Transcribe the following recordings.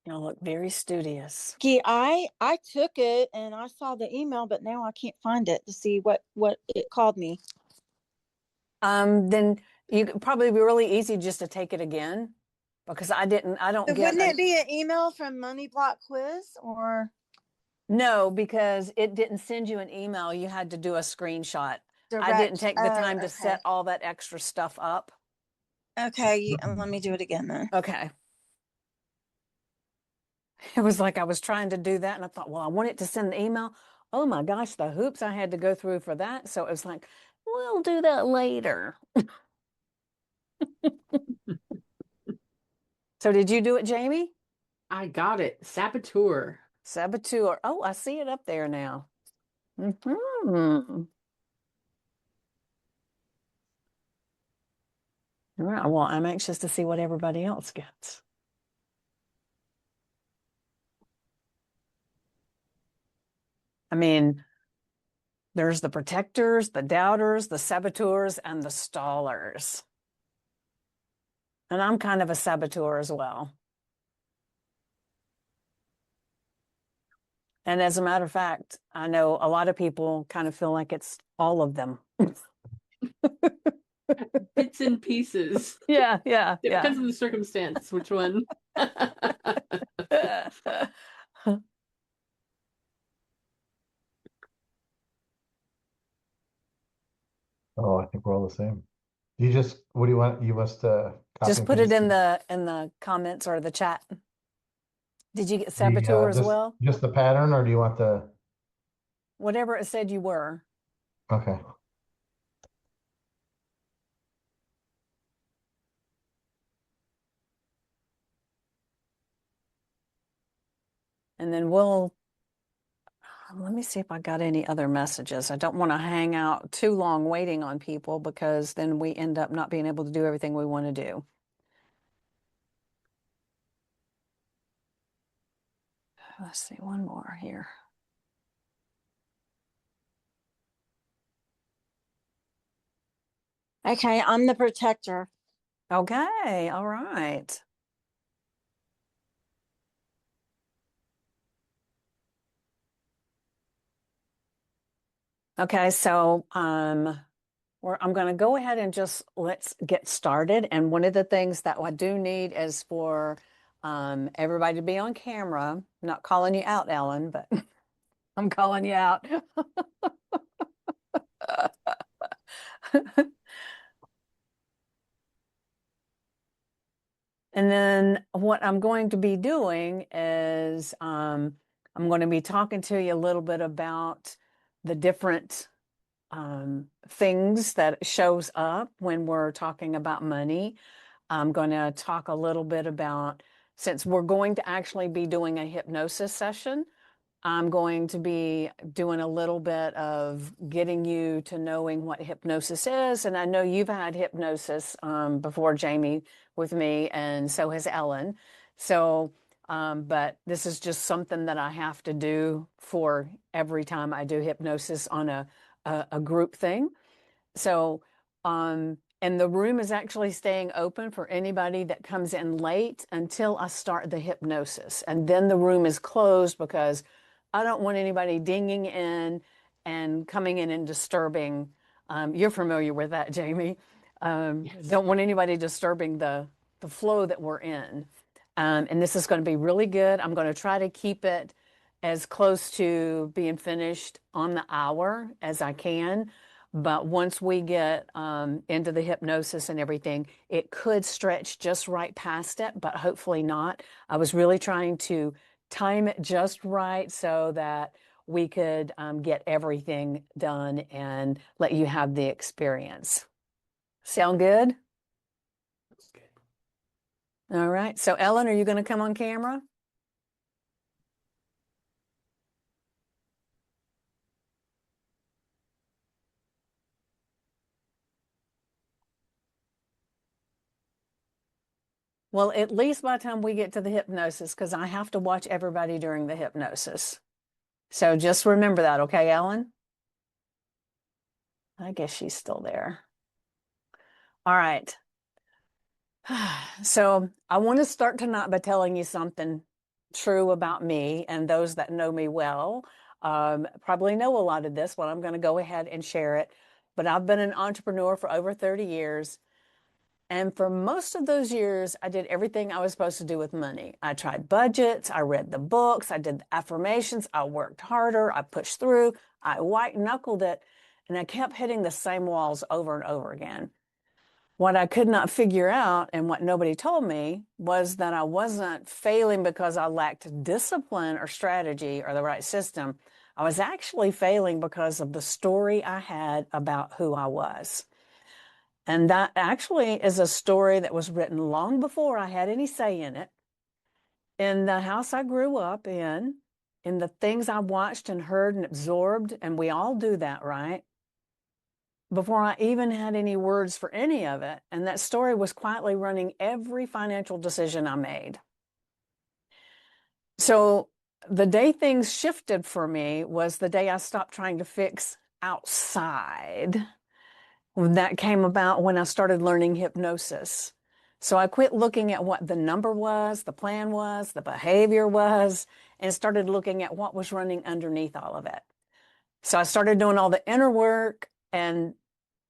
You look very studious. I took it and I saw the email, but now I can't find it to see what it called me. Then you could probably be really easy just to take it again because I don't So get wouldn't an it be an email from Money Block Quiz or no, because it didn't send you an email. You had to do a screenshot. I didn't direct? take the Oh, time to okay. set all that extra stuff up. Okay, let me do it again then. Okay. It was like I was trying to do that and I thought, well, I wanted to send the email. Oh my gosh, the hoops I had to go through for that. So it was like, we'll do that later. So did you do it, Jamie? I got it. Saboteur. Saboteur. Oh, I see it up there now. Hmm. All right. Well, I'm anxious to see what everybody else gets. I mean, there's the protectors, the doubters, the saboteurs, and the stallers. And I'm kind of a saboteur as well. And as a matter of fact, I know a lot of people kind of feel like it's all of them. Bits and pieces. Yeah, yeah, It yeah. depends on the circumstance, which one. Oh, I think we're all the same. What do you want? You must copy Just and put it paste. in the comments or the chat. Did you get The saboteur as just well? just the pattern, or do you want the? Whatever it said you were. Okay. And then we'll let me see if I got any other messages. I don't want to hang out too long waiting on people because then we end up not being able to do everything we want to do. Let's see, one more here. Okay, I'm the protector. Okay, all right. Okay, so I'm going to go ahead and just let's get started. And one of the things that I do need is for everybody to be on camera. I'm not calling you out, Ellen, but I'm calling you out. And then what I'm going to be doing is I'm going to be talking to you a little bit about the different things that shows up when we're talking about money. I'm going to talk a little bit about, since we're going to actually be doing a hypnosis session, I'm going to be doing a little bit of getting you to knowing what hypnosis is. And I know you've had hypnosis before, Jamie, with me, and so has Ellen. So, but this is just something that I have to do for every time I do hypnosis on a group thing. So, and the room is actually staying open for anybody that comes in late until I start the hypnosis. And then the room is closed because I don't want anybody dinging in and coming in and disturbing. You're familiar with that, Jamie. Yes. Don't want anybody disturbing the flow that we're in. And this is going to be really good. I'm going to try to keep it as close to being finished on the hour as I can. But once we get into the hypnosis and everything, it could stretch just right past it, but hopefully not. I was really trying to time it just right so that we could get everything done and let you have the experience. Sound good? That's good. All right. So, Ellen, are you going to come on camera? Well, at least by the time we get to the hypnosis, because I have to watch everybody during the hypnosis. So just remember that, okay, Ellen? I guess she's still there. All right. So I want to start tonight by telling you something true about me, and those that know me well probably know a lot of this, but I'm going to go ahead and share it. But I've been an entrepreneur for over 30 years. And for most of those years, I did everything I was supposed to do with money. I tried budgets, I read the books, I did the affirmations, I worked harder, I pushed through, I white knuckled it, and I kept hitting the same walls over and over again. What I could not figure out, and what nobody told me, was that I wasn't failing because I lacked discipline or strategy or the right system. I was actually failing because of the story I had about who I was. And that actually is a story that was written long before I had any say in it. In the house I grew up in the things I watched and heard and absorbed, and we all do that, right? Before I even had any words for any of it. And that story was quietly running every financial decision I made. So the day things shifted for me was the day I stopped trying to fix outside. That came about when I started learning hypnosis. So I quit looking at what the number was, the plan was, the behavior was, and started looking at what was running underneath all of it. So I started doing all the inner work, and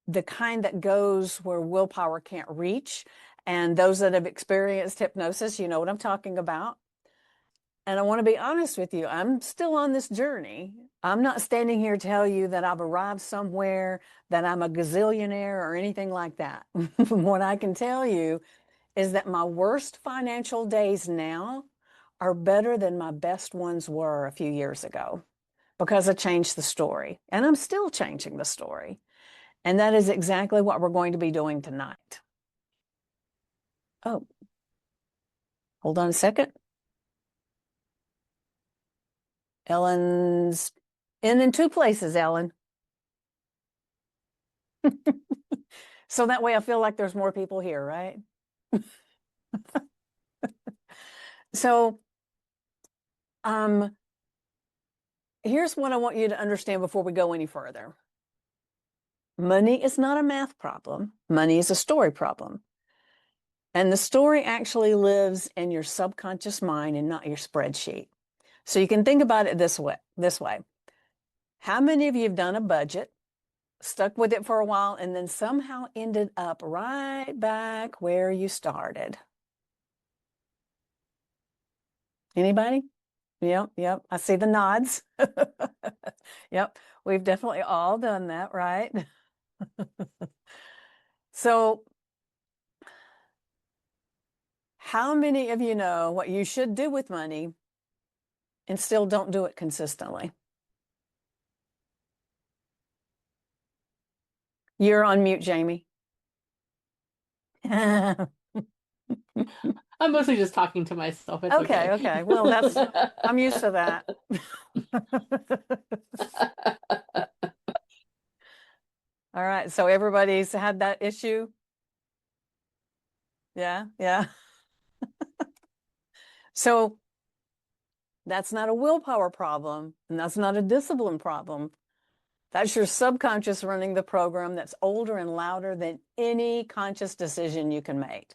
the kind that goes where willpower can't reach. And those that have experienced hypnosis, you know what I'm talking about. And I want to be honest with you, I'm still on this journey. I'm not standing here to tell you that I've arrived somewhere, that I'm a gazillionaire or anything like that. What I can tell you is that my worst financial days now are better than my best ones were a few years ago, because I changed the story, and I'm still changing the story. And that is exactly what we're going to be doing tonight. Oh, hold on a second. Ellen's in two places, Ellen. So that way I feel like there's more people here, right? So here's what I want you to understand before we go any further. Money is not a math problem. Money is a story problem. And the story actually lives in your subconscious mind and not your spreadsheet. So you can think about it this way. How many of you have done a budget, stuck with it for a while, and then somehow ended up right back where you started? Anybody? Yep. I see the nods. Yep. We've definitely all done that, right? So how many of you know what you should do with money and still don't do it consistently? You're on mute, Jamie. I'm mostly just talking to myself. It's Okay. Well, I'm used to that. All right. So everybody's had that issue? Yeah. So that's not a willpower problem, and that's not a discipline problem. That's your subconscious running the program that's older and louder than any conscious decision you can make.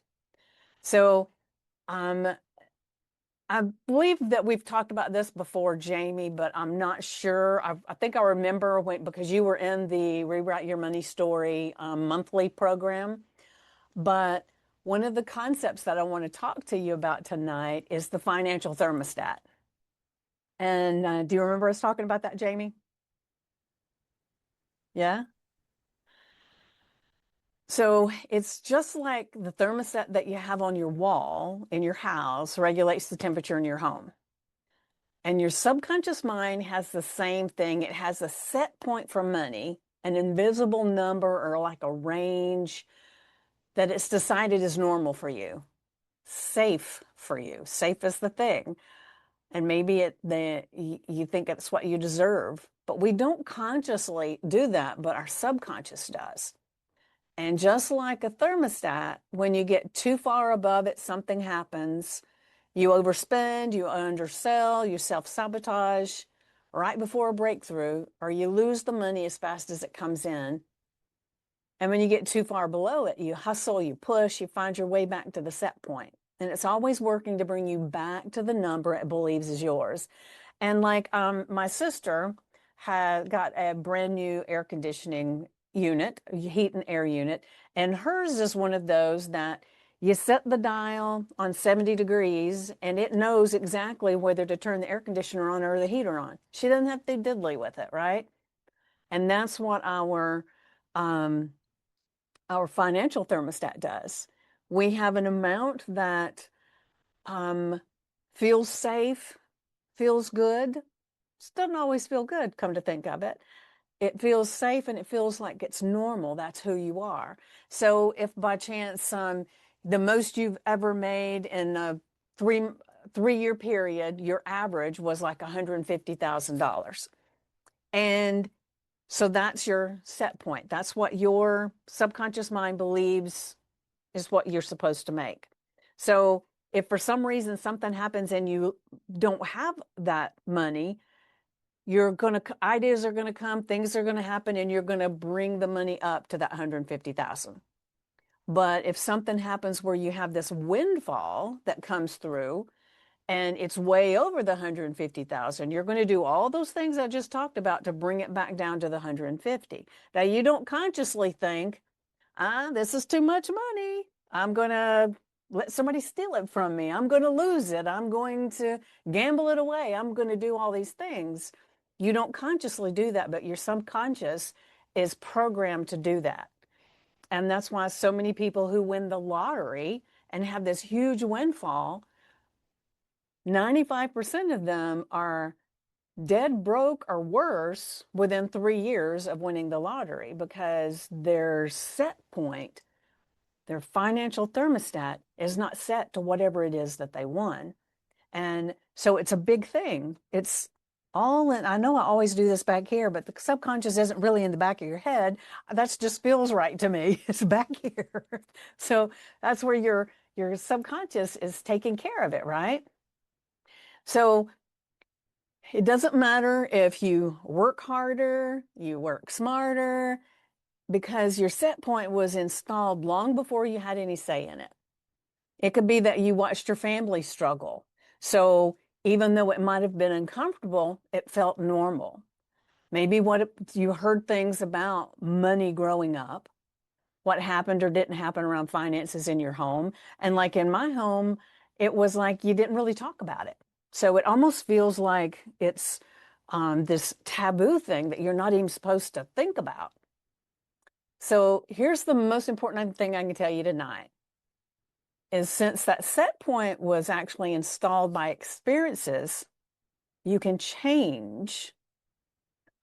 So I believe that we've talked about this before, Jamie, but I'm not sure. I think I remember because you were in the Rewrite Your Money Story monthly program. But one of the concepts that I want to talk to you about tonight is the financial thermostat. And do you remember us talking about that, Jamie? Yeah? So it's just like the thermostat that you have on your wall in your house regulates the temperature in your home. And your subconscious mind has the same thing. It has a set point for money, an invisible number or like a range that it's decided is normal for you, safe for you. Safe is the thing. And maybe you think it's what you deserve. But we don't consciously do that, but our subconscious does. And just like a thermostat, when you get too far above it, something happens. You overspend, you undersell, you self-sabotage right before a breakthrough, or you lose the money as fast as it comes in. And when you get too far below it, you hustle, you push, you find your way back to the set point. and it's always working to bring you back to the number it believes is yours. And like my sister had got a brand new air conditioning unit, heat and air unit, and hers is one of those that you set the dial on 70 degrees and it knows exactly whether to turn the air conditioner on or the heater on. She doesn't have to diddly with it, right? And that's what our financial thermostat does. We have an amount that feels safe, feels good. It doesn't always feel good, come to think of it. It feels safe and it feels like it's normal. That's who you are. So if by chance the most you've ever made in a three-year period, your average was like $150,000. And so that's your set point. That's what your subconscious mind believes is what you're supposed to make. So if for some reason something happens and you don't have that money, ideas are going to come, things are going to happen, and you're going to bring the money up to that 150,000. But if something happens where you have this windfall that comes through and it's way over the 150,000, you're going to do all those things I just talked about to bring it back down to the 150. Now, you don't consciously think, this is too much money. I'm going to let somebody steal it from me. I'm going to lose it. I'm going to gamble it away. I'm going to do all these things. You don't consciously do that, but your subconscious is programmed to do that. And that's why so many people who win the lottery and have this huge windfall, 95% of them are dead broke or worse within 3 years of winning the lottery, because their set point, their financial thermostat, is not set to whatever it is that they won. And so it's a big thing. It's all in. I know I always do this back here, but the subconscious isn't really in the back of your head. That just feels right to me. It's back here. So that's where your subconscious is taking care of it, right? So it doesn't matter if you work harder, you work smarter, because your set point was installed long before you had any say in it. It could be that you watched your family struggle. So even though it might have been uncomfortable, it felt normal. Maybe you heard things about money growing up, what happened or didn't happen around finances in your home. And like in my home, it was like you didn't really talk about it. So it almost feels like it's this taboo thing that you're not even supposed to think about. So here's the most important thing I can tell you tonight, is since that set point was actually installed by experiences, you can change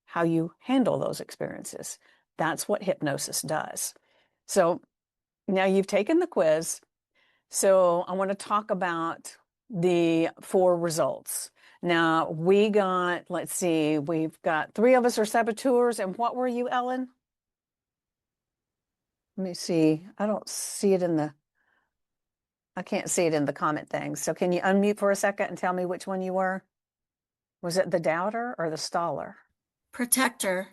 how you handle those experiences. That's what hypnosis does. So now you've taken the quiz. So I want to talk about the 4 results. Now let's see, we've got 3 of us are saboteurs. And what were you, Ellen? Let me see. I can't see it in the comment thing. So can you unmute for a second and tell me which one you were? Was it the doubter or the staller? Protector.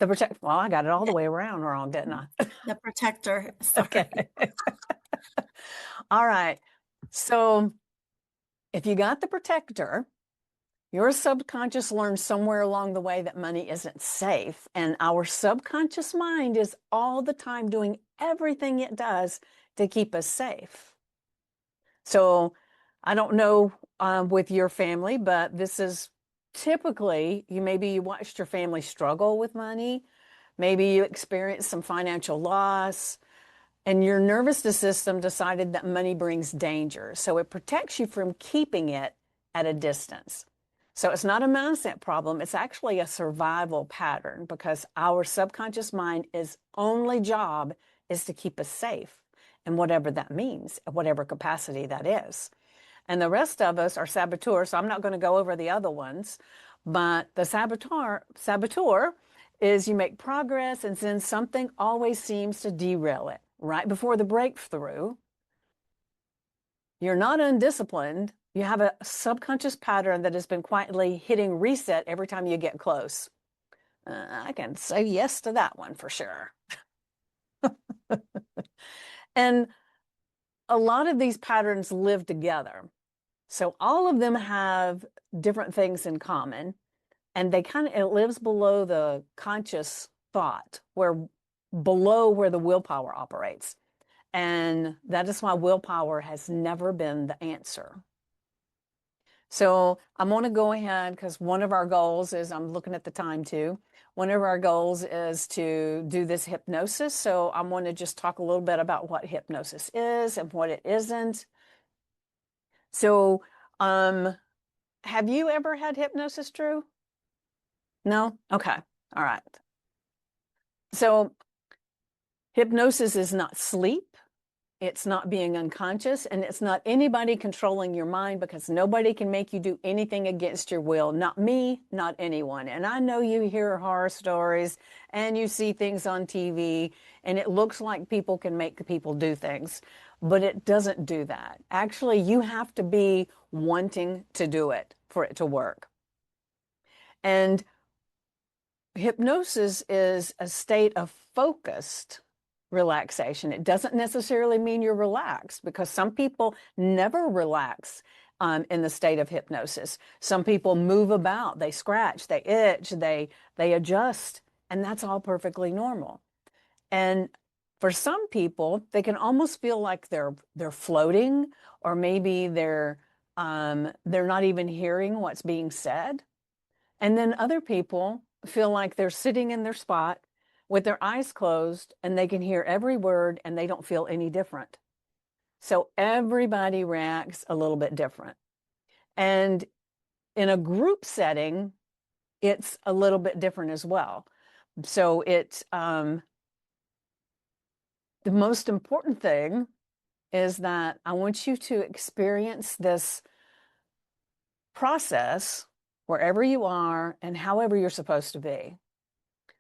Well, I got it all the way around wrong, didn't I? The protector. Sorry. Okay. All right. So if you got the protector, your subconscious learned somewhere along the way that money isn't safe. And our subconscious mind is all the time doing everything it does to keep us safe. So I don't know with your family, but this is typically, maybe you watched your family struggle with money. Maybe you experienced some financial loss, and your nervous system decided that money brings danger. So it protects you from keeping it at a distance. So it's not a mindset problem. It's actually a survival pattern, because our subconscious mind's only job is to keep us safe, and whatever that means, whatever capacity that is. And the rest of us are saboteurs. So I'm not going to go over the other ones, but the saboteur is you make progress and then something always seems to derail it right before the breakthrough. You're not undisciplined. You have a subconscious pattern that has been quietly hitting reset every time you get close. I can say yes to that one for sure. And a lot of these patterns live together. So all of them have different things in common, and it lives below the conscious thought, below where the willpower operates. And that is why willpower has never been the answer. So I'm going to go ahead, because one of our goals is, I'm looking at the time too, one of our goals is to do this hypnosis. So I'm going to just talk a little bit about what hypnosis is and what it isn't. So have you ever had hypnosis, Drew? No? Okay. All right. So hypnosis is not sleep. It's not being unconscious, and it's not anybody controlling your mind, because nobody can make you do anything against your will. Not me, not anyone. And I know you hear horror stories and you see things on TV, and it looks like people can make people do things, but it doesn't do that. Actually, you have to be wanting to do it for it to work. And hypnosis is a state of focused relaxation. It doesn't necessarily mean you're relaxed, because some people never relax in the state of hypnosis. Some people move about, they scratch, they itch, they adjust, and that's all perfectly normal. And for some people, they can almost feel like they're floating, or maybe they're not even hearing what's being said. And then other people feel like they're sitting in their spot with their eyes closed, and they can hear every word and they don't feel any different. So everybody reacts a little bit different. And in a group setting, it's a little bit different as well. So it's the most important thing is that I want you to experience this process wherever you are and however you're supposed to be.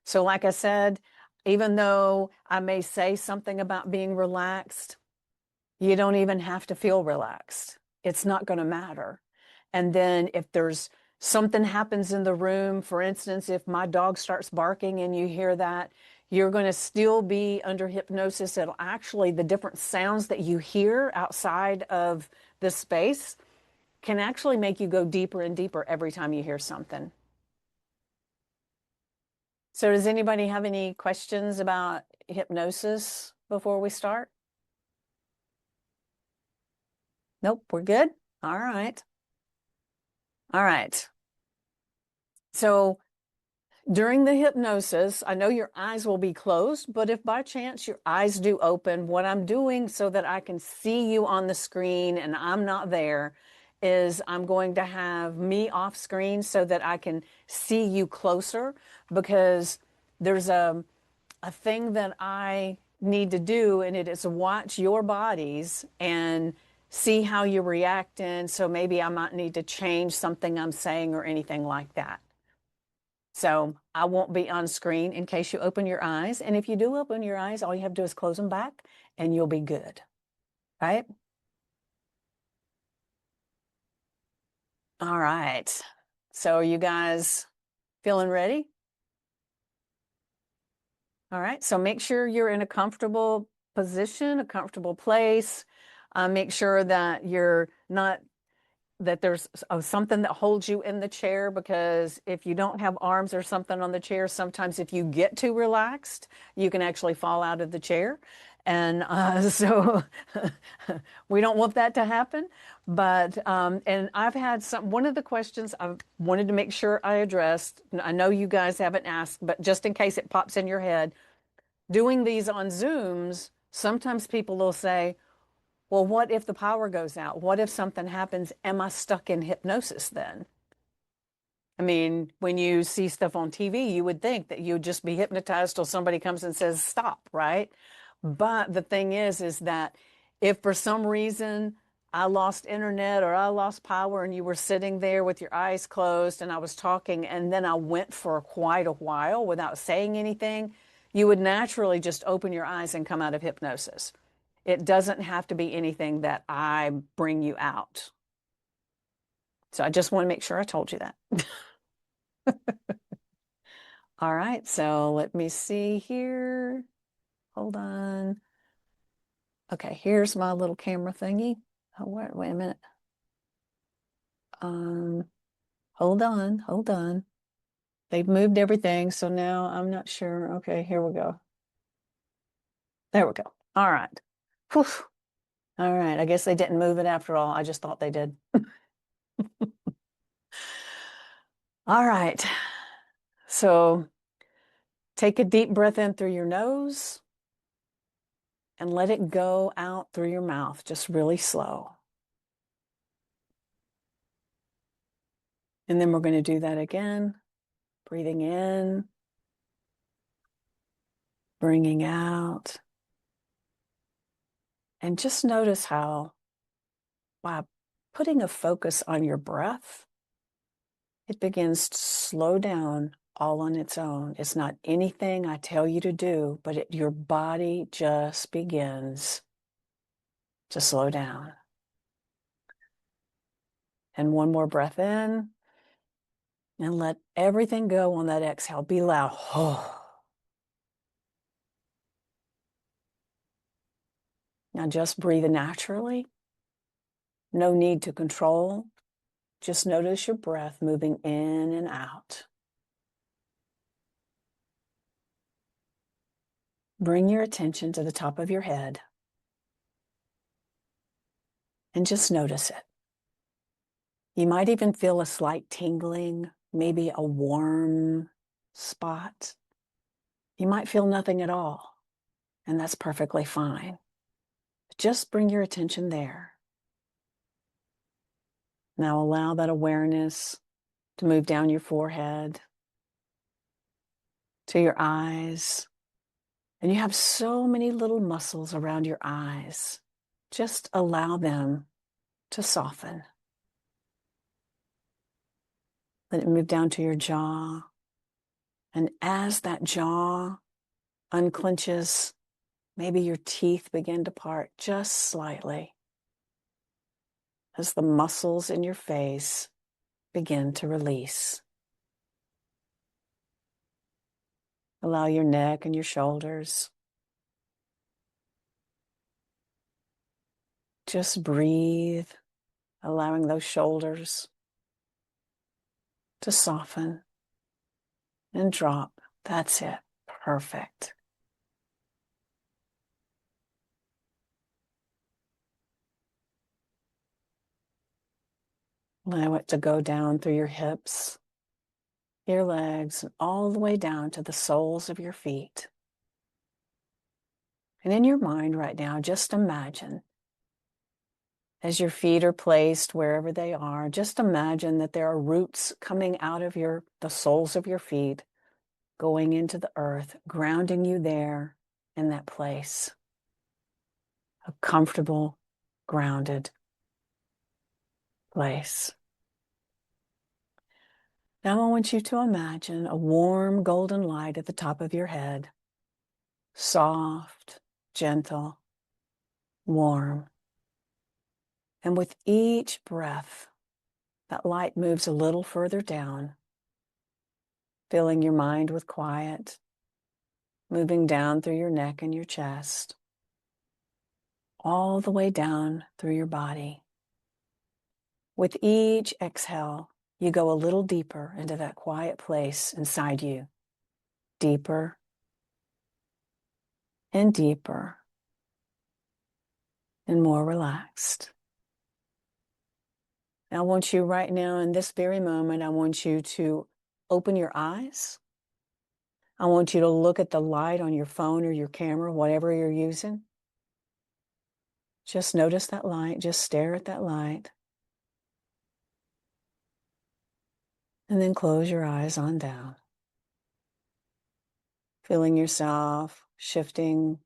So like I said, even though I may say something about being relaxed, you don't even have to feel relaxed. It's not going to matter. And then if there's something happens in the room, for instance, if my dog starts barking and you hear that, you're going to still be under hypnosis. It'll actually, the different sounds that you hear outside of this space can actually make you go deeper and deeper every time you hear something. So does anybody have any questions about hypnosis before we start? Nope, we're good. All right. All right. So during the hypnosis, I know your eyes will be closed, but if by chance your eyes do open, what I'm doing so that I can see you on the screen and I'm not there is I'm going to have me off screen so that I can see you closer, because there's a thing that I need to do, and it is watch your bodies and see how you're reacting. So maybe I might need to change something I'm saying or anything like that. So I won't be on screen in case you open your eyes. And if you do open your eyes, all you have to do is close them back and you'll be good. Right? All right. So are you guys feeling ready? All right. So make sure you're in a comfortable position, a comfortable place. Make sure that you're not that there's something that holds you in the chair, because if you don't have arms or something on the chair, sometimes if you get too relaxed, you can actually fall out of the chair. And so we don't want that to happen. But, and I've had one of the questions I wanted to make sure I addressed, I know you guys haven't asked, but just in case it pops in your head, doing these on Zooms, sometimes people will say, well, what if the power goes out? What if something happens? Am I stuck in hypnosis then? I mean, when you see stuff on TV, you would think that you'd just be hypnotized till somebody comes and says, stop, right? But the thing is that if for some reason I lost internet or I lost power and you were sitting there with your eyes closed and I was talking and then I went for quite a while without saying anything, you would naturally just open your eyes and come out of hypnosis. It doesn't have to be anything that I bring you out. So I just want to make sure I told you that. All right, so let me see here. Hold on. Okay, here's my little camera thingy. Oh, wait a minute. Hold on. They've moved everything, so now I'm not sure. Okay, here we go. There we go. All right. Whew. All right, I guess they didn't move it after all. I just thought they did. All right. So take a deep breath in through your nose and let it go out through your mouth, just really slow. And then we're going to do that again. Breathing in, bringing out. And just notice how, by putting a focus on your breath, it begins to slow down all on its own. It's not anything I tell you to do, but your body just begins to slow down. And one more breath in, and let everything go on that exhale. Be loud. Now just breathe naturally. No need to control. Just notice your breath moving in and out. Bring your attention to the top of your head and just notice it. You might even feel a slight tingling, maybe a warm spot. You might feel nothing at all, and that's perfectly fine. Just bring your attention there. Now allow that awareness to move down your forehead, to your eyes. And you have so many little muscles around your eyes. Just allow them to soften. Let it move down to your jaw. And as that jaw unclenches, maybe your teeth begin to part just slightly as the muscles in your face begin to release. Allow your neck and your shoulders. Just breathe, allowing those shoulders to soften and drop. That's it. Perfect. Allow it to go down through your hips, your legs, and all the way down to the soles of your feet. And in your mind right now, just imagine, as your feet are placed wherever they are, just imagine that there are roots coming out of the soles of your feet, going into the earth, grounding you there in that place. A comfortable, grounded place. Now I want you to imagine a warm golden light at the top of your head. Soft, gentle, warm. And with each breath, that light moves a little further down, filling your mind with quiet, moving down through your neck and your chest, all the way down through your body. With each exhale, you go a little deeper into that quiet place inside you. Deeper and deeper and more relaxed. I want you right now, in this very moment, I want you to open your eyes. I want you to look at the light on your phone or your camera, whatever you're using. Just notice that light. Just stare at that light. And then close your eyes on down. Feeling yourself shifting,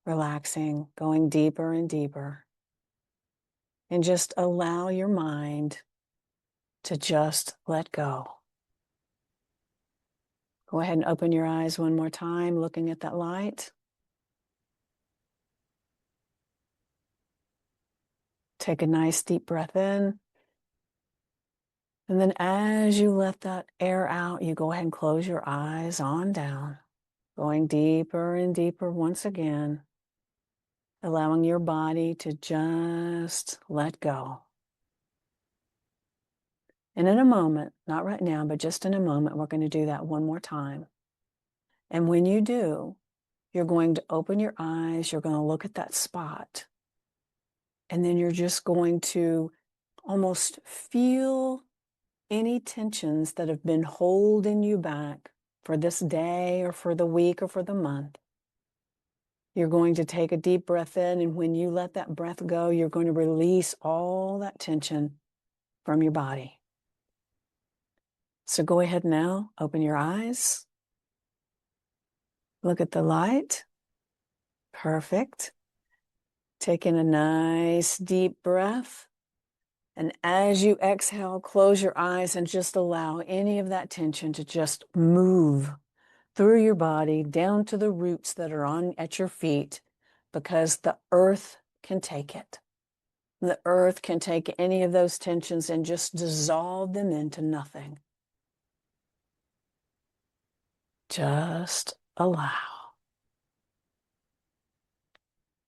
relaxing, going deeper and deeper. And just allow your mind to just let go. Go ahead and open your eyes one more time, looking at that light. Take a nice deep breath in. And then as you let that air out, you go ahead and close your eyes on down, going deeper and deeper once again. allowing your body to just let go. And in a moment, not right now, but just in a moment, we're going to do that one more time. And when you do, you're going to open your eyes, you're going to look at that spot, and then you're just going to almost feel any tensions that have been holding you back for this day or for the week or for the month. You're going to take a deep breath in, and when you let that breath go, you're going to release all that tension from your body. So go ahead now, open your eyes. Look at the light. Perfect. Take in a nice deep breath. And as you exhale, close your eyes and just allow any of that tension to just move through your body down to the roots that are on at your feet, because the earth can take it. The earth can take any of those tensions and just dissolve them into nothing. Just allow.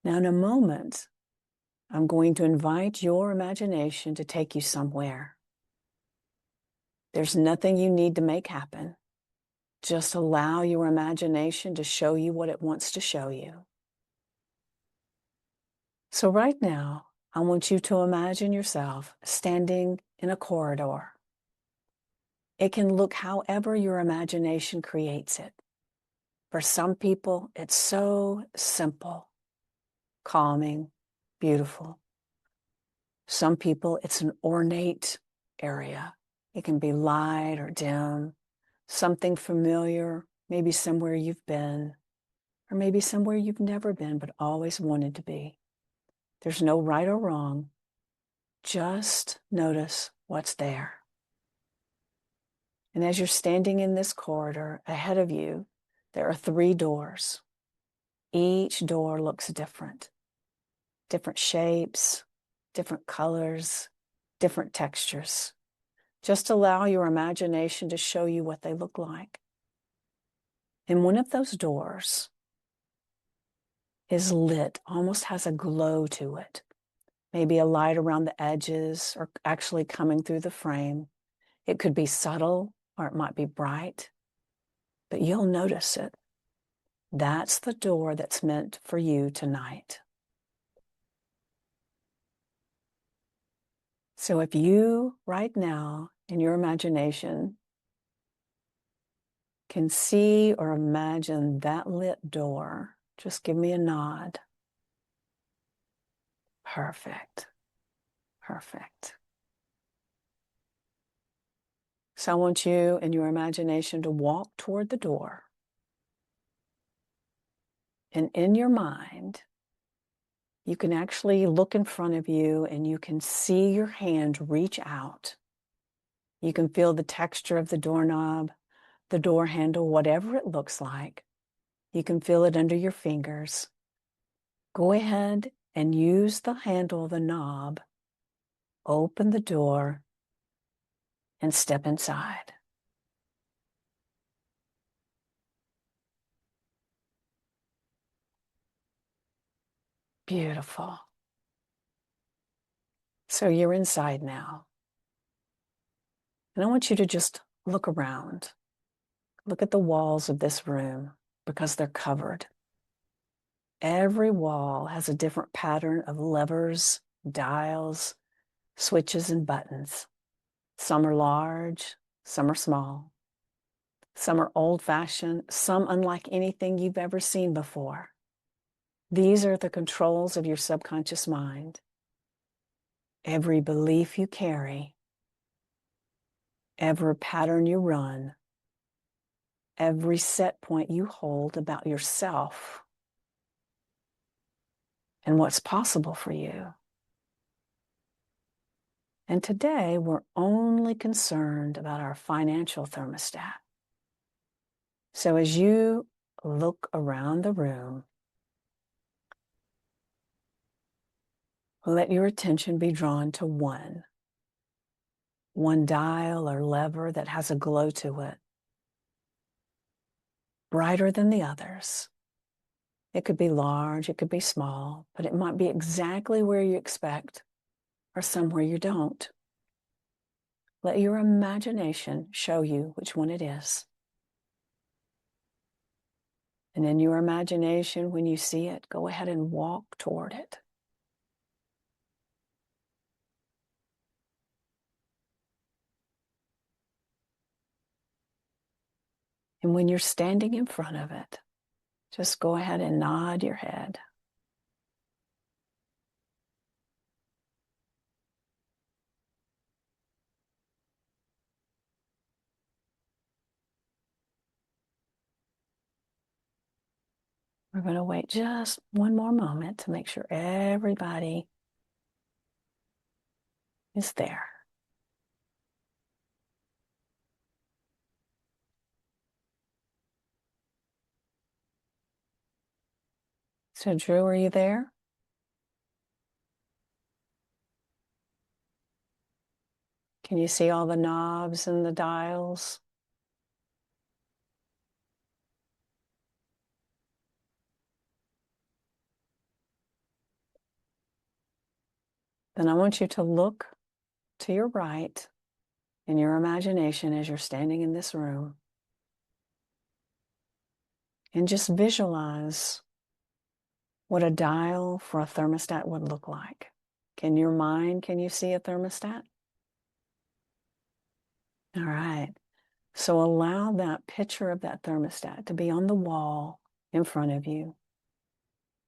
Now, in a moment, I'm going to invite your imagination to take you somewhere. There's nothing you need to make happen. Just allow your imagination to show you what it wants to show you. So right now, I want you to imagine yourself standing in a corridor. It can look however your imagination creates it. For some people, it's so simple, calming, beautiful. Some people, it's an ornate area. It can be light or dim, something familiar, maybe somewhere you've been, or maybe somewhere you've never been but always wanted to be. There's no right or wrong. Just notice what's there. And as you're standing in this corridor, ahead of you, there are 3 doors. Each door looks different. Different shapes, different colors, different textures. Just allow your imagination to show you what they look like. And one of those doors is lit, almost has a glow to it. Maybe a light around the edges or actually coming through the frame. It could be subtle or it might be bright, but you'll notice it. That's the door that's meant for you tonight. So if you, right now, in your imagination, can see or imagine that lit door, just give me a nod. Perfect. Perfect. So I want you, in your imagination, to walk toward the door. And in your mind, you can actually look in front of you and you can see your hand reach out. You can feel the texture of the doorknob, the door handle, whatever it looks like. You can feel it under your fingers. Go ahead and use the handle of the knob. Open the door and step inside. Beautiful. So you're inside now. And I want you to just look around. Look at the walls of this room because they're covered. Every wall has a different pattern of levers, dials, switches, and buttons. Some are large, some are small. Some are old-fashioned, some unlike anything you've ever seen before. These are the controls of your subconscious mind. Every belief you carry, every pattern you run, every set point you hold about yourself and what's possible for you. And today, we're only concerned about our financial thermostat. So as you look around the room, let your attention be drawn to one dial or lever that has a glow to it, brighter than the others. It could be large, it could be small, but it might be exactly where you expect or somewhere you don't. Let your imagination show you which one it is. And in your imagination, when you see it, go ahead and walk toward it. And when you're standing in front of it, just go ahead and nod your head. We're going to wait just one more moment to make sure everybody is there. So, Drew, are you there? Can you see all the knobs and the dials? Then I want you to look to your right in your imagination as you're standing in this room. And just visualize what a dial for a thermostat would look like. Can you see a thermostat? All right. So allow that picture of that thermostat to be on the wall in front of you.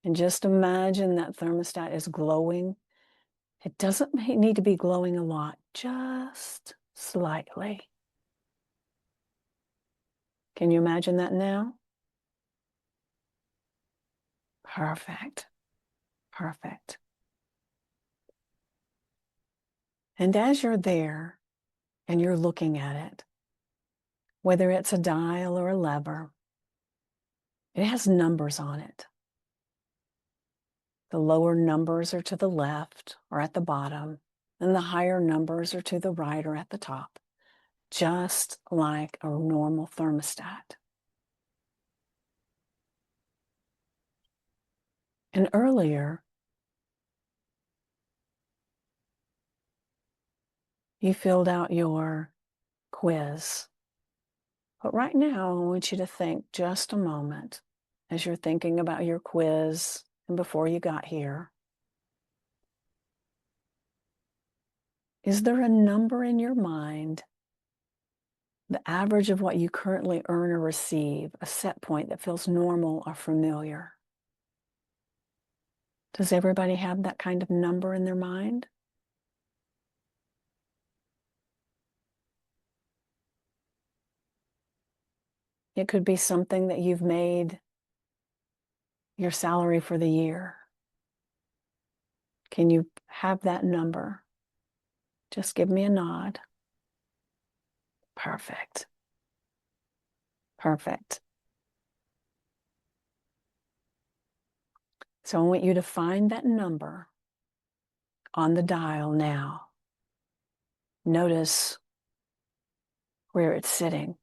And just imagine that thermostat is glowing. It doesn't need to be glowing a lot, just slightly. Can you imagine that now? Perfect. Perfect. And as you're there and you're looking at it, whether it's a dial or a lever, it has numbers on it. The lower numbers are to the left or at the bottom, and the higher numbers are to the right or at the top, just like a normal thermostat. And earlier, you filled out your quiz. But right now, I want you to think just a moment as you're thinking about your quiz and before you got here. Is there a number in your mind, the average of what you currently earn or receive, a set point that feels normal or familiar? Does everybody have that kind of number in their mind? It could be something that you've made your salary for the year. Can you have that number? Just give me a nod. Perfect. Perfect. So I want you to find that number on the dial now. Notice where it's sitting.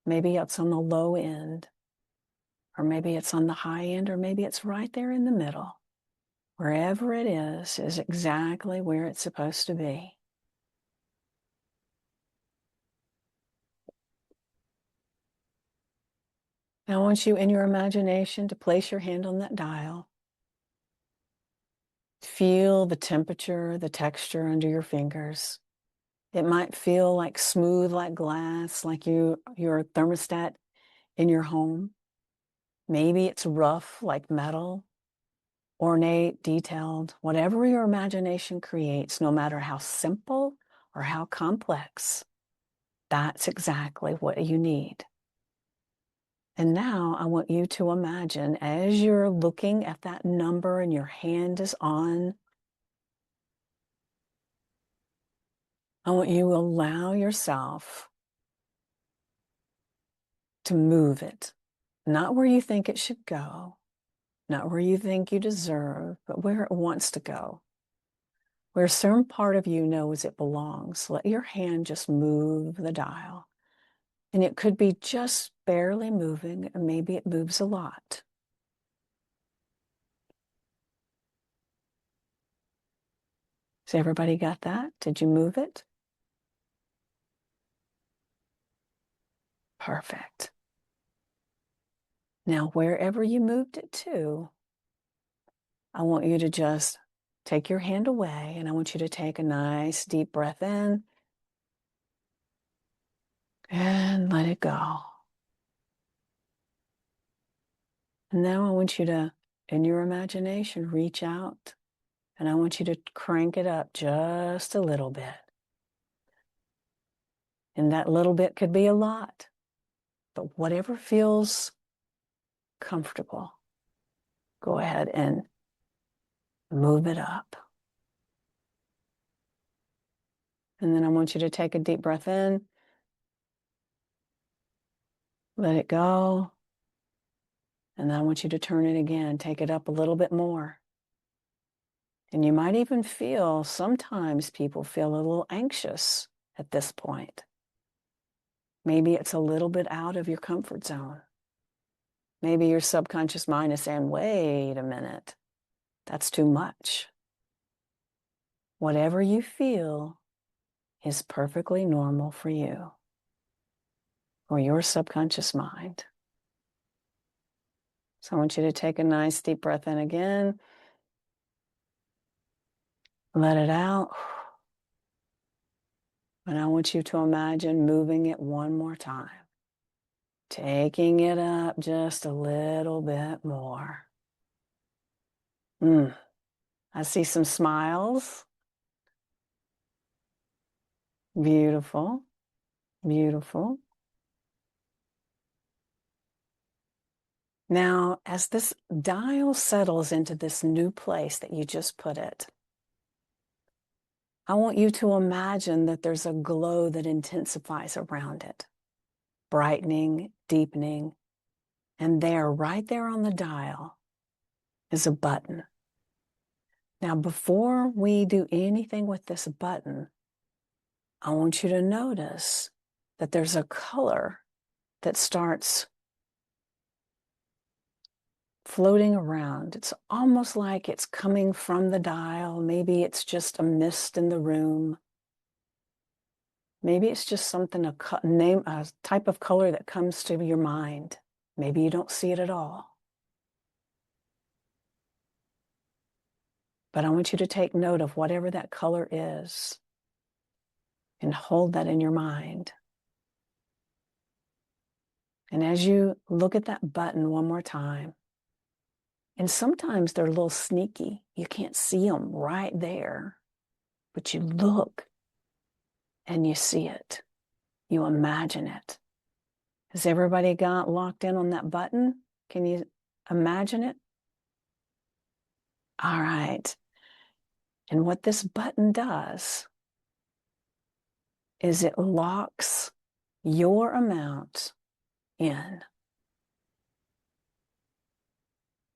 Maybe it's on the low end, or maybe it's on the high end, or maybe it's right there in the middle. Wherever it is exactly where it's supposed to be. Now I want you in your imagination to place your hand on that dial. Feel the temperature, the texture under your fingers. It might feel like smooth like glass, like your thermostat in your home. Maybe it's rough like metal, ornate, detailed, whatever your imagination creates, no matter how simple or how complex, that's exactly what you need. And now I want you to imagine as you're looking at that number and your hand is on, I want you to allow yourself to move it, not where you think it should go, not where you think you deserve, but where it wants to go. Where some part of you knows it belongs. Let your hand just move the dial. And it could be just barely moving, and maybe it moves a lot. Has everybody got that? Did you move it? Perfect. Now, wherever you moved it to, I want you to just take your hand away, and I want you to take a nice deep breath in and let it go. And now I want you to, in your imagination, reach out, and I want you to crank it up just a little bit. And that little bit could be a lot, but whatever feels comfortable, go ahead and move it up. And then I want you to take a deep breath in, let it go. And then I want you to turn it again, take it up a little bit more. And you might even feel, sometimes people feel a little anxious at this point. Maybe it's a little bit out of your comfort zone. Maybe your subconscious mind is saying, wait a minute, that's too much. Whatever you feel is perfectly normal for you or your subconscious mind. So I want you to take a nice deep breath in again. Let it out. And I want you to imagine moving it one more time. Taking it up just a little bit more. I see some smiles. Beautiful. Beautiful. Now, as this dial settles into this new place that you just put it, I want you to imagine that there's a glow that intensifies around it, brightening, deepening, and there, right there on the dial, is a button. Now, before we do anything with this button, I want you to notice that there's a color that starts floating around. It's almost like it's coming from the dial. Maybe it's just a mist in the room. Maybe it's just something, a type of color that comes to your mind. Maybe you don't see it at all. But I want you to take note of whatever that color is and hold that in your mind. And as you look at that button one more time, and sometimes they're a little sneaky. You can't see them right there, but you look and you see it. You imagine it. Has everybody got locked in on that button? Can you imagine it? All right. And what this button does is it locks your amount in.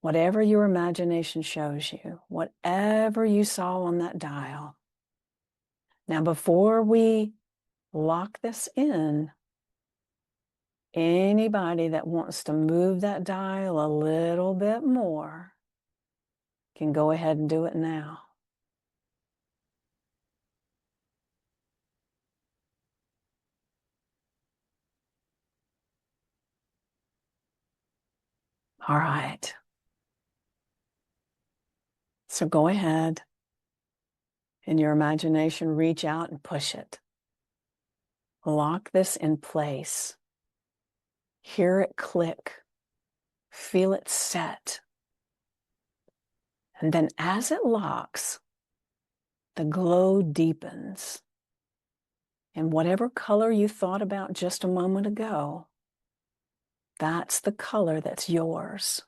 Whatever your imagination shows you, whatever you saw on that dial. Now, before we lock this in, anybody that wants to move that dial a little bit more can go ahead and do it now. All right. So go ahead. In your imagination, reach out and push it. Lock this in place. Hear it click. Feel it set. And then as it locks, the glow deepens. And whatever color you thought about just a moment ago, that's the color that's yours.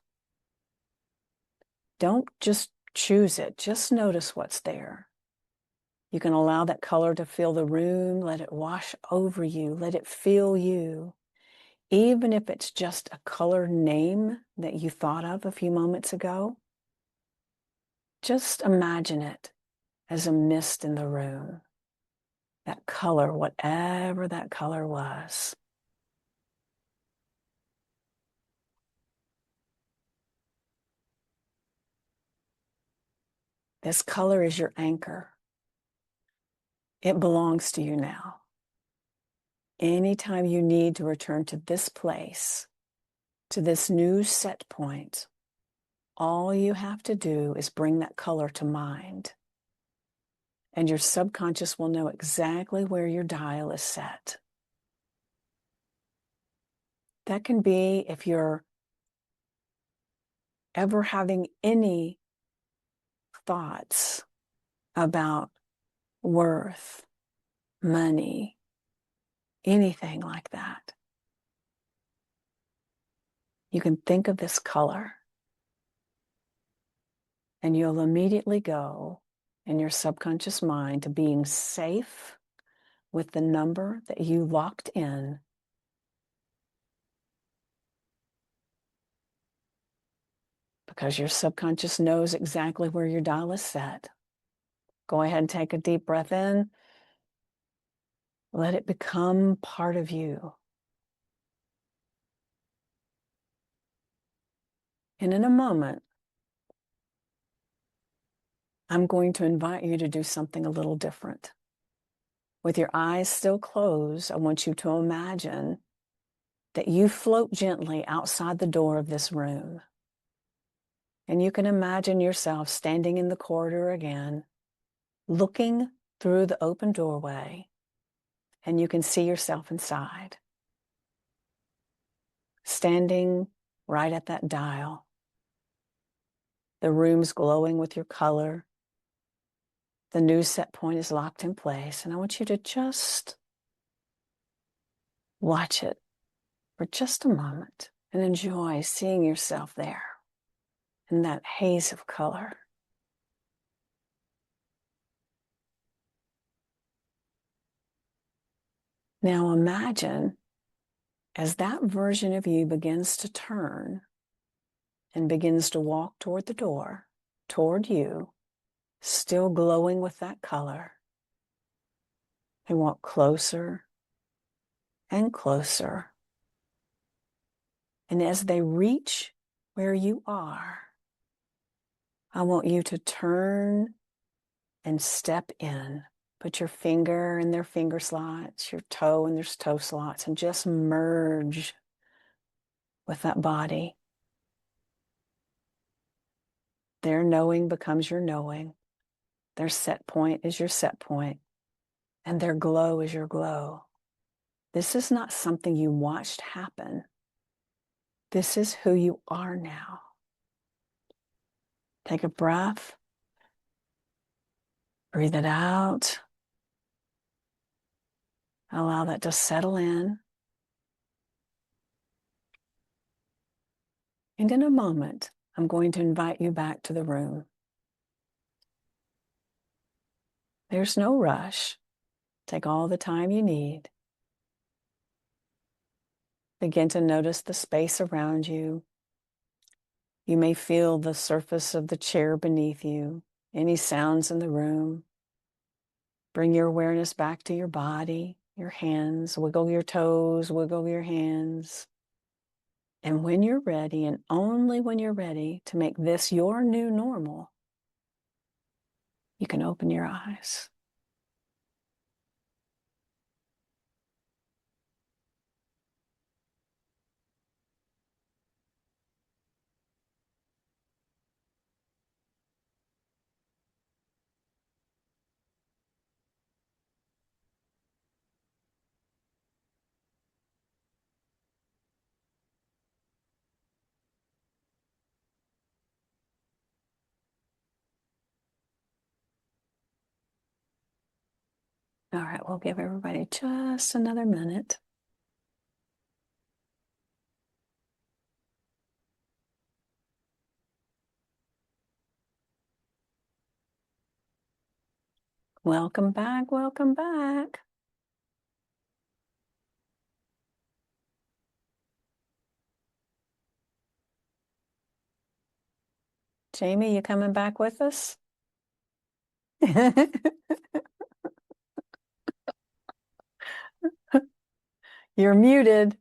Don't just choose it. Just notice what's there. You can allow that color to fill the room. Let it wash over you. Let it fill you. Even if it's just a color name that you thought of a few moments ago, just imagine it as a mist in the room. That color, whatever that color was. This color is your anchor. It belongs to you now. Anytime you need to return to this place, to this new set point, all you have to do is bring that color to mind. And your subconscious will know exactly where your dial is set. That can be if you're ever having any thoughts about worth, money, anything like that. You can think of this color and you'll immediately go in your subconscious mind to being safe with the number that you locked in, because your subconscious knows exactly where your dial is set. Go ahead and take a deep breath in. Let it become part of you. And in a moment, I'm going to invite you to do something a little different. With your eyes still closed, I want you to imagine that you float gently outside the door of this room. And you can imagine yourself standing in the corridor again, looking through the open doorway, and you can see yourself inside, standing right at that dial. The room's glowing with your color. The new set point is locked in place, and I want you to just watch it for just a moment and enjoy seeing yourself there in that haze of color. Now imagine as that version of you begins to turn and begins to walk toward the door, toward you, still glowing with that color. They walk closer and closer. And as they reach where you are, I want you to turn and step in. Put your finger in their finger slots, your toe in their toe slots, and just merge with that body. Their knowing becomes your knowing. Their set point is your set point. And their glow is your glow. This is not something you watched happen. This is who you are now. Take a breath. Breathe it out. Allow that to settle in. And in a moment, I'm going to invite you back to the room. There's no rush. Take all the time you need. Begin to notice the space around you. You may feel the surface of the chair beneath you, any sounds in the room. Bring your awareness back to your body, your hands, wiggle your toes, wiggle your hands. And when you're ready, and only when you're ready to make this your new normal, you can open your eyes. All right, we'll give everybody just another minute. Welcome back, welcome back. Jamie, you coming back with us? You're muted.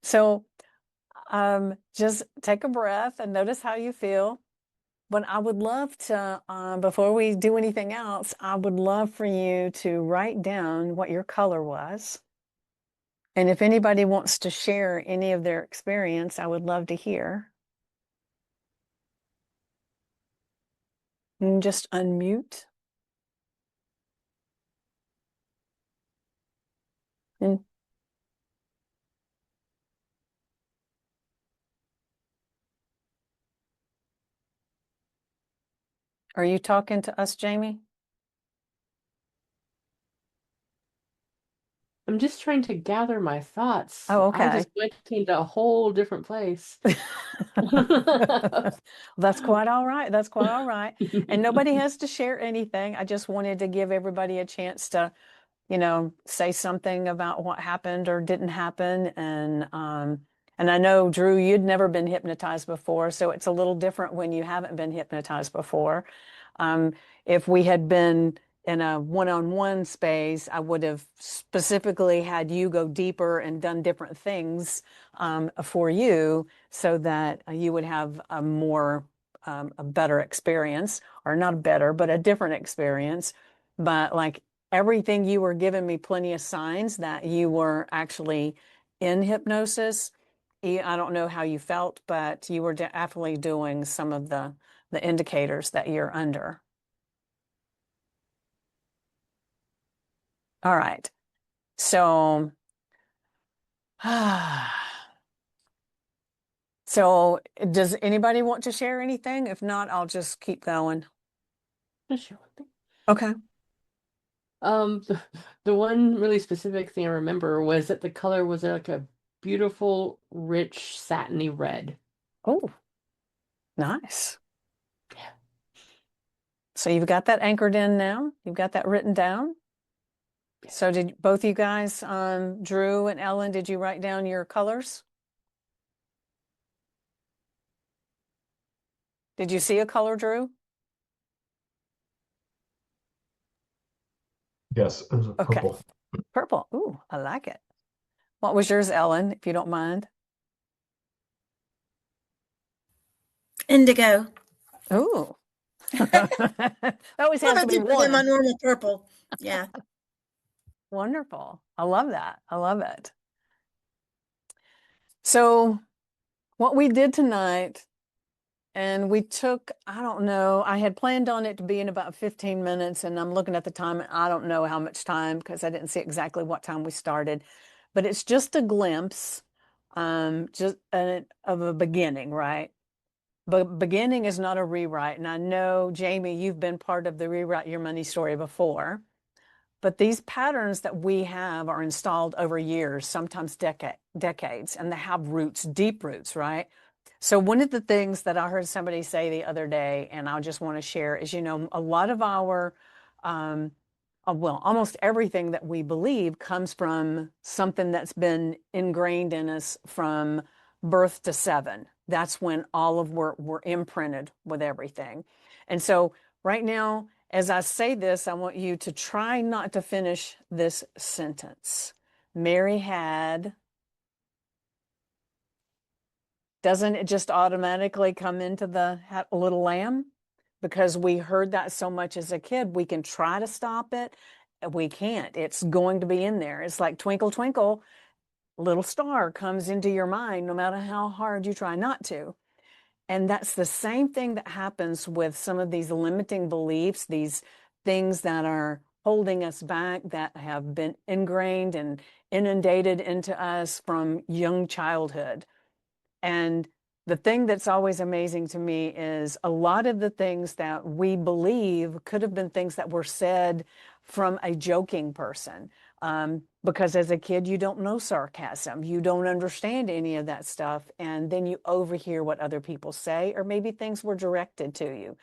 So just take a breath and notice how you feel. But I would love to, before we do anything else, I would love for you to write down what your color was. And if anybody wants to share any of their experience, I would love to hear. And just unmute. And are you talking to us, Jamie? I'm just trying to gather my thoughts. Oh, I okay. just went into a whole different place. That's quite all right. That's quite all right. And nobody has to share anything. I just wanted to give everybody a chance to, say something about what happened or didn't happen. And I know, Drew, you'd never been hypnotized before, so it's a little different when you haven't been hypnotized before. If we had been in a one-on-one space, I would have specifically had you go deeper and done different things for you so that you would have a better experience, or not better, but a different experience. But like everything, you were giving me plenty of signs that you were actually in hypnosis. I don't know how you felt, but you were definitely doing some of the indicators that you're under. All right. So, so does anybody want to share anything? If not, I'll just keep going. Sure. Okay. The one really specific thing I remember was that the color was like a beautiful, rich, satiny red. Oh, nice. So you've got that anchored in now. You've got that written down. So did both you guys, Drew and Ellen, did you write down your colors? Did you see a color, Drew? Yes, it was a Okay. purple. Purple. Ooh, I like it. What was yours, Ellen, if you don't mind? Indigo. Ooh. That always has to be Different than my one. normal purple. Yeah. Wonderful. I love that. I love it. So what we did tonight, and we took, I don't know, I had planned on it to be in about 15 minutes, and I'm looking at the time, and I don't know how much time because I didn't see exactly what time we started, but it's just a glimpse of a beginning, right? But beginning is not a rewrite. And I know, Jamie, you've been part of the Rewrite Your Money story before. But these patterns that we have are installed over years, sometimes decades, and they have roots, deep roots, right? So one of the things that I heard somebody say the other day, and I just want to share, is, a lot of our, well, almost everything that we believe comes from something that's been ingrained in us from birth to 7. That's when all of we're imprinted with everything. And so right now, as I say this, I want you to try not to finish this sentence. Mary had, doesn't it just automatically come into the little lamb? Because we heard that so much as a kid, we can try to stop it. We can't. It's going to be in there. It's like twinkle, twinkle, little star comes into your mind, no matter how hard you try not to. And that's the same thing that happens with some of these limiting beliefs, these things that are holding us back, that have been ingrained and inundated into us from young childhood. And the thing that's always amazing to me is a lot of the things that we believe could have been things that were said from a joking person. Because as a kid, you don't know sarcasm. You don't understand any of that stuff. And then you overhear what other people say, or maybe things were directed to you.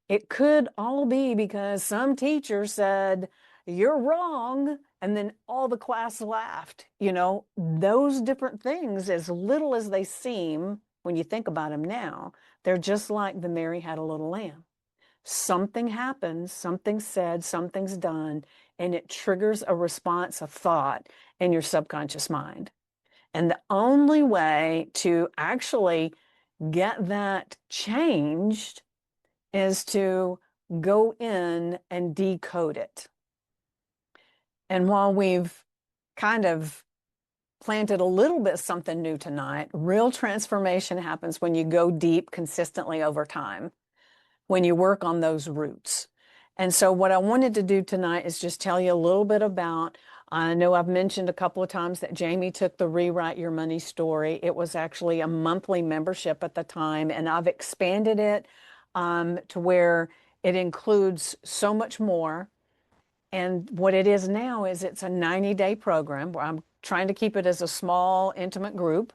It could all be because some teacher said, "You're wrong." And then all the class laughed. Those different things, as little as they seem, when you think about them now, they're just like the Mary Had a Little Lamb. Something happens, something's said, something's done, and it triggers a response, a thought in your subconscious mind. And the only way to actually get that changed is to go in and decode it. And while we've kind of planted a little bit something new tonight, real transformation happens when you go deep consistently over time, when you work on those roots. And so what I wanted to do tonight is just tell you a little bit about, I know I've mentioned a couple of times that Jamie took the Rewrite Your Money story. It was actually a monthly membership at the time, and I've expanded it to where it includes so much more. And what it is now is it's a 90-day program where I'm trying to keep it as a small, intimate group.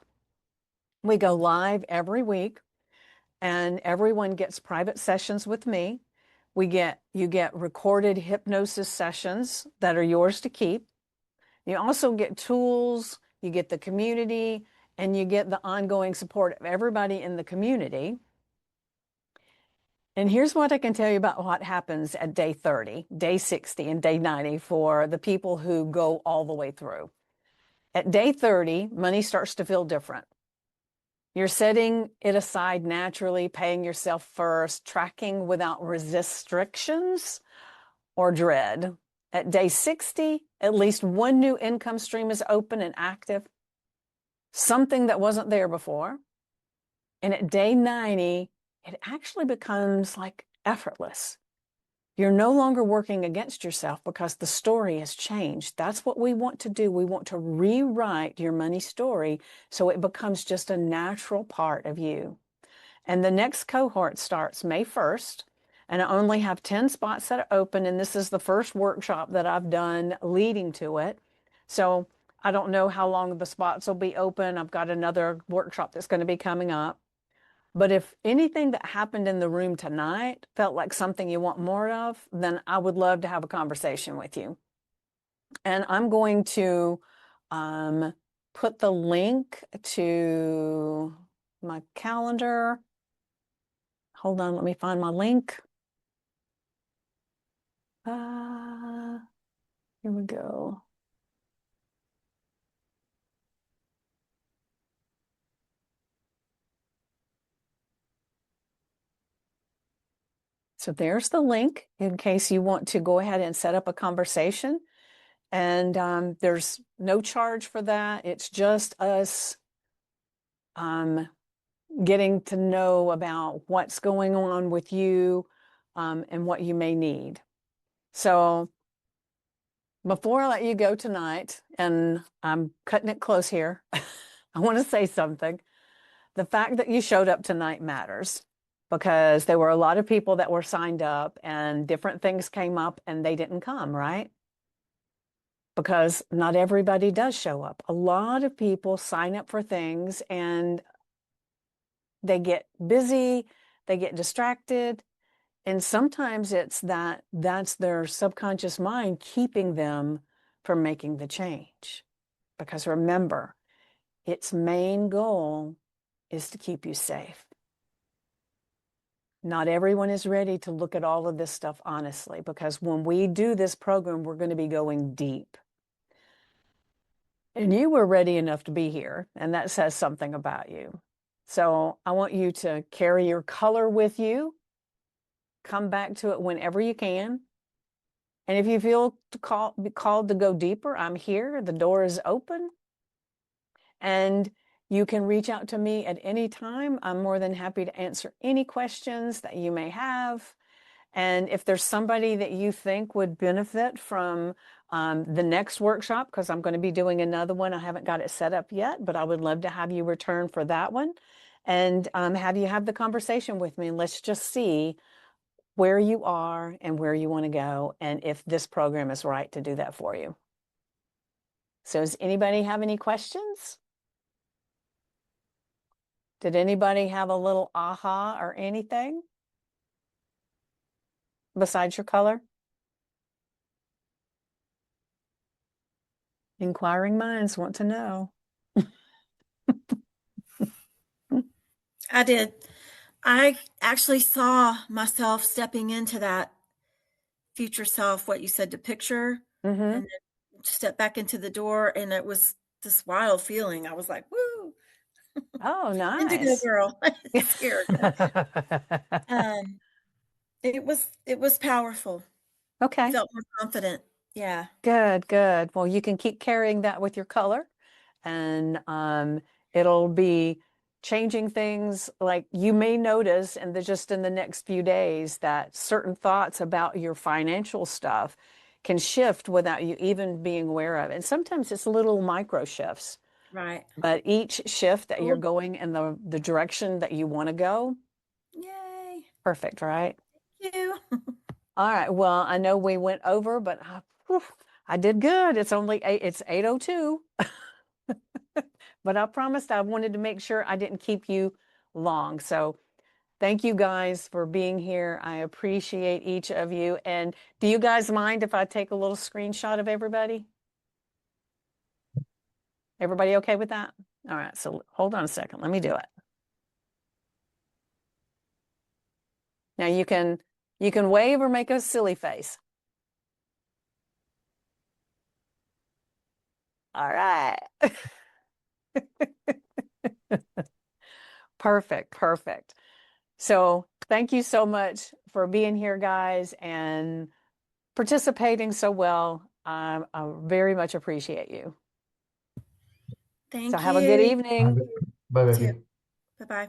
We go live every week, and everyone gets private sessions with me. You get recorded hypnosis sessions that are yours to keep. You also get tools, you get the community, and you get the ongoing support of everybody in the community. And here's what I can tell you about what happens at day 30, day 60, and day 90 for the people who go all the way through. At day 30, money starts to feel different. You're setting it aside naturally, paying yourself first, tracking without restrictions or dread. At day 60, at least one new income stream is open and active, something that wasn't there before. And at day 90, it actually becomes like effortless. You're no longer working against yourself because the story has changed. That's what we want to do. We want to rewrite your money story so it becomes just a natural part of you. And the next cohort starts May 1st, and I only have 10 spots that are open, and this is the first workshop that I've done leading to it. So I don't know how long the spots will be open. I've got another workshop that's going to be coming up. But if anything that happened in the room tonight felt like something you want more of, then I would love to have a conversation with you. And I'm going to put the link to my calendar. Hold on, let me find my link. Here we go. So there's the link in case you want to go ahead and set up a conversation. And there's no charge for that. It's just us getting to know about what's going on with you and what you may need. So before I let you go tonight, and I'm cutting it close here, I want to say something. The fact that you showed up tonight matters, because there were a lot of people that were signed up and different things came up and they didn't come, right? Because not everybody does show up. A lot of people sign up for things and they get busy, they get distracted, and sometimes it's that's their subconscious mind keeping them from making the change. Because remember, its main goal is to keep you safe. Not everyone is ready to look at all of this stuff honestly, because when we do this program, we're going to be going deep. And you were ready enough to be here, and that says something about you. So I want you to carry your color with you. Come back to it whenever you can. And if you feel called to go deeper, I'm here. The door is open. And you can reach out to me at any time. I'm more than happy to answer any questions that you may have. And if there's somebody that you think would benefit from the next workshop, because I'm going to be doing another one. I haven't got it set up yet, but I would love to have you return for that one and have you have the conversation with me. And let's just see where you are and where you want to go, and if this program is right to do that for you. So does anybody have any questions? Did anybody have a little aha or anything besides your color? Inquiring minds want to know. I did. I actually saw myself stepping into that future self, what you said to picture, Mm-hmm. and then step back into the door, and it was this wild feeling. I was like, woo, Oh, indigo nice. girl. Scared. It was powerful. Okay. Felt more confident. Yeah. Good, good. Well, you can keep carrying that with your color, and it'll be changing things. Like you may notice just in the next few days that certain thoughts about your financial stuff can shift without you even being aware of it. And sometimes it's little micro shifts, Right. but each shift that you're Cool. going in the direction that you want to go, Yay. perfect, right? Thank you. All right. Well, I know we went over, but whew, I did good. It's 8:02. But I promised I wanted to make sure I didn't keep you long. So thank you guys for being here. I appreciate each of you. And do you guys mind if I take a little screenshot of everybody? Everybody okay with that? All right. So hold on a second. Let me do it. Now you can wave or make a silly face. All right. Perfect, perfect. So thank you so much for being here, guys, and participating so well. I very much appreciate you. So Thank have a good you. evening. Bye, You Becky. too. Bye-bye.